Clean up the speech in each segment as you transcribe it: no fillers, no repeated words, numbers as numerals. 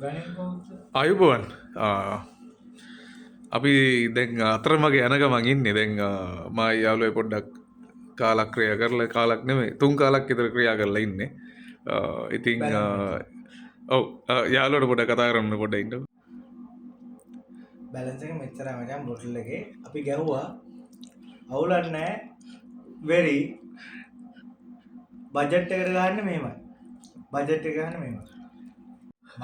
ගණන් කවුද? අයුබෝවන් අපි දැන් අතරමගේ යනගමන් ඉන්නේ දැන් මා යාළුවෝ පොඩ්ඩක් කාලක් ක්‍රියා කරලා කාලක් නෙමෙයි 3 කාලක් විතර ක්‍රියා කරලා ඉන්නේ. ඉතින් ඔව් යාළුවෝට පොඩ්ඩක් කතා කරන්න පොඩ්ඩක් ඉන්න. බැලන්ස් එක මෙච්චරයි මචං බොටල් එකේ. අපි ගැහුවා. අවුලක් නැහැ. very බජට් එකට ගන්න මෙහෙමයි. බජට් එක ගන්න මෙහෙමයි.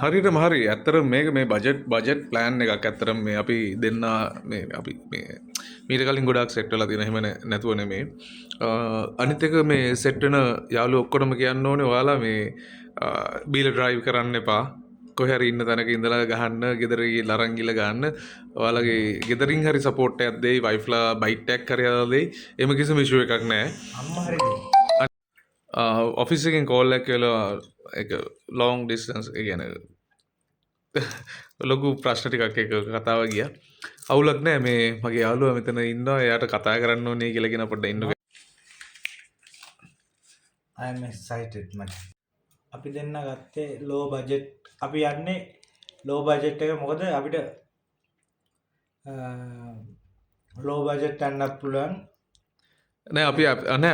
හරියටම හරි. ඇත්තටම මේක මේ බජට් ප්ලෑන් එකක් ඇත්තටම මේ අපි දෙන්න මේ අපි මේ මීට කලින් ගොඩාක් සෙට් වෙලා තියෙන එහෙම නැතුව නෙමෙයි. අනිත් එක මේ සෙට් වෙන යාළුවෝ ඔක්කොටම කියන්න ඕනේ ඔයාලා මේ බීලා ඩ්‍රයිව් කරන්න එපා. කොහේ හරි ඉන්න තැනක ඉඳලා ගහන්න, ගෙදර ගිහලා අරන් ගිහලා ගන්න. ඔයාලගේ ගෙදරින් හරි සපෝට් එකක් දෙයි, වයිෆ්ලා බයිට් එකක් හරි හදලා දෙයි. එහෙම කිසිම ඉෂුව එකක් නැහැ. අම්මා හරි දෙයි. ඔෆිස් එකෙන් කෝල් එකක් කියලා එක ලොං ඩිස්ටන්ස් ඒ කියන්නේ ලොකු ප්‍රශ්න ටිකක් එක කතාව ගියා. අවුලක් නැහැ මේ මගේ යාළුවා මෙතන ඉන්නවා. එයාට කතා කරන්න ඕනේ කියලා කියන පොඩ්ඩක් ඉන්නකෝ. I am excited මචං. අපි දෙන්න ගත්තේ low budget. අපි යන්නේ low budget එක මොකද අපිට low budget යන්නත් පුළුවන්. නෑ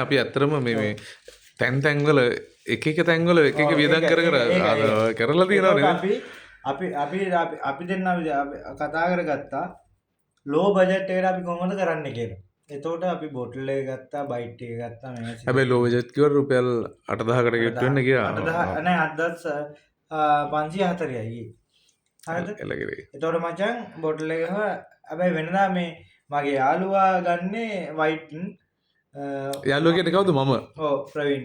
අපි ඇත්තටම මේ තැන් වල එක තැන්වල එක වියදම් කර කරලා තියෙනවා නේද? අපි දෙන්න කතා කරගත්තා low budget එකට අපි කොහොමද කරන්න කියලා. එතකොට අපි බොටල් එක ගත්තා, බයිට් එක ගත්තා මේ. හැබැයි low budget කිව්ව රුපියල් 8000කට ගෙට් වෙන්න ගියා. 8000 නෑ 8540යි ඊයේ. හරිද? එලගිරේ. එතකොට මචං බොටල් එක හැබැයි වෙනදා මේ මගේ යාළුවා ගන්නේ වයිට් යාළුවා කියන්නේ කවුද මම? ඔව් ප්‍රවීන්.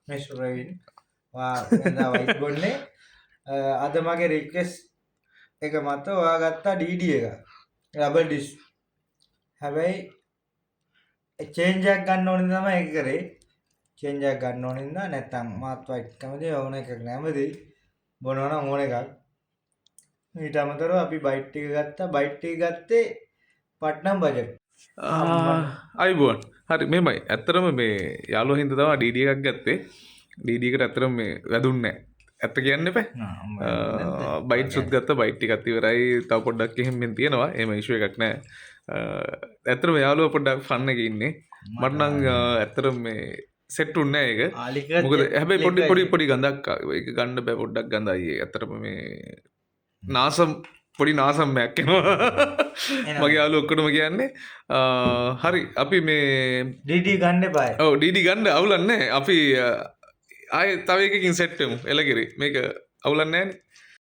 මිස්ටර් ප්‍රවීන්. වෙනදා වයිට් බොන්නේ. අද මගේ රික්වෙස්ට් එක මත ඔයා ගත්තා DD එක. Double dish. හැබැයි චේන්ජ් එකක් ගන්න ඕනේ තමයි ඒක කරේ. චේන්ජ් එකක් ගන්න ඕනේ නේද? නැත්තම් මාත් වයිට් කැමති ඕන එකක් නැමෙති. බොනවා නම් ඕන එකක්. ඊට අමතරව අපි බයිට් එක ගත්තා. බයිට් එක ගත්තේ පට්නම් බජට්. අයිබෝන්. හරි මෙමය. ඇත්තටම මේ යාළුවා හින්දා තමයි DD එකක් ගත්තේ. DD එකට ඇත්තටම මේ වැදුන්නේ නැහැ. ඇත්ත කියන්න එපා. බයිට් සුත් ගත්ත බයිට් ටිකක් ඉවරයි. තව පොඩ්ඩක් එහෙම තියෙනවා. එහෙම ඉෂුව එකක් නැහැ. ඇත්තටම යාළුවා පොඩ්ඩක් ෆන් එකේ ඉන්නේ. මට නම් ඇත්තටම මේ සෙට් උන්නේ නැහැ ඒක. මොකද හැබැයි පොඩි ගඳක් ඒක ගන්න බෑ පොඩ්ඩක් ගඳයි. ඇත්තටම මේ පොඩි නාසම්මයක් එනවා. මගේ යාළුවෝ ඔක්කොටම කියන්නේ. හරි අපි මේ DD ගන්න එපායි. ඔව් DD ගන්න අවුලක් නැහැ. අපි ආයේ තව එකකින් සෙට් වෙමු. එලගිරි. මේක අවුලක් නැහැනේ.